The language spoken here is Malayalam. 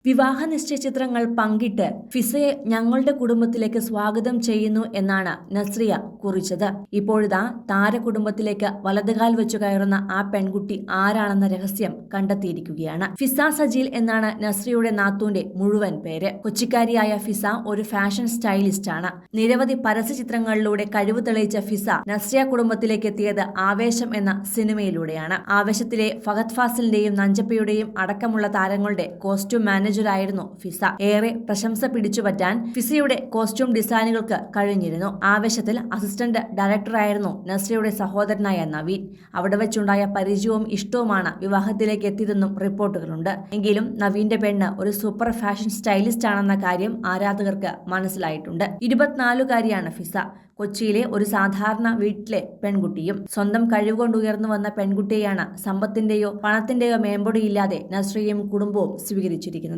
വിവാഹ നിശ്ചയ ചിത്രങ്ങൾ പങ്കിട്ട് ഫിസയെ ഞങ്ങളുടെ കുടുംബത്തിലേക്ക് സ്വാഗതം ചെയ്യുന്നു എന്നാണ് നസ്രിയ കുറിച്ചത്. ഇപ്പോഴിതാ താരകുടുംബത്തിലേക്ക് വലതുകാൽ വെച്ചു കയറുന്ന ആ പെൺകുട്ടി ആരാണെന്ന രഹസ്യം കണ്ടെത്തിയിരിക്കുകയാണ്. ഫിസ സജീൽ എന്നാണ് നസ്രിയയുടെ നാത്തൂന്റെ മുഴുവൻ പേര്. കൊച്ചിക്കാരിയായ ഫിസ ഒരു ഫാഷൻ സ്റ്റൈലിസ്റ്റ് ആണ്. നിരവധി പരസ്യ ചിത്രങ്ങളിലൂടെ കഴിവ് തെളിയിച്ച ഫിസ നസ്രിയ കുടുംബത്തിലേക്ക് എത്തിയത് ആവേശം എന്ന സിനിമയിലൂടെയാണ്. ആവേശത്തിലെ ഫഹദ് ഫാസിലിന്റെയും നഞ്ചപ്പയുടെയും അടക്കമുള്ള താരങ്ങളുടെ കോസ്റ്റ്യൂം മാനേജറായിരുന്നു ഫിസ. ഏറെ പ്രശംസ പിടിച്ചുപറ്റാൻ ഫിസയുടെ കോസ്റ്റ്യൂം ഡിസൈനുകൾക്ക് കഴിഞ്ഞിരുന്നു. ആവേശത്തിൽ അസിസ്റ്റന്റ് ഡയറക്ടറായിരുന്നു നസ്രിയയുടെ സഹോദരനായ നവീൻ. അവിടെ വെച്ചുണ്ടായ പരിചയവും ഇഷ്ടവുമാണ് വിവാഹത്തിലേക്ക് എത്തിയതെന്നും റിപ്പോർട്ടുകളുണ്ട്. എങ്കിലും നവീന്റെ പെണ്ണ് ഒരു സൂപ്പർ ഫാഷൻ സ്റ്റൈലിസ്റ്റ് ആണെന്ന കാര്യം ആരാധകർക്ക് മനസ്സിലായിട്ടുണ്ട്. 24കാരിയാണ് ഫിസ. കൊച്ചിയിലെ ഒരു സാധാരണ വീട്ടിലെ പെൺകുട്ടിയും. സ്വന്തം കഴിവുകൊണ്ട് ഉയർന്നു വന്ന പെൺകുട്ടിയെയാണ് സമ്പത്തിന്റെയോ പണത്തിന്റെയോ മേമ്പൊടിയില്ലാതെ നസ്രിയയും കുടുംബവും സ്വീകരിച്ചിരിക്കുന്നത്.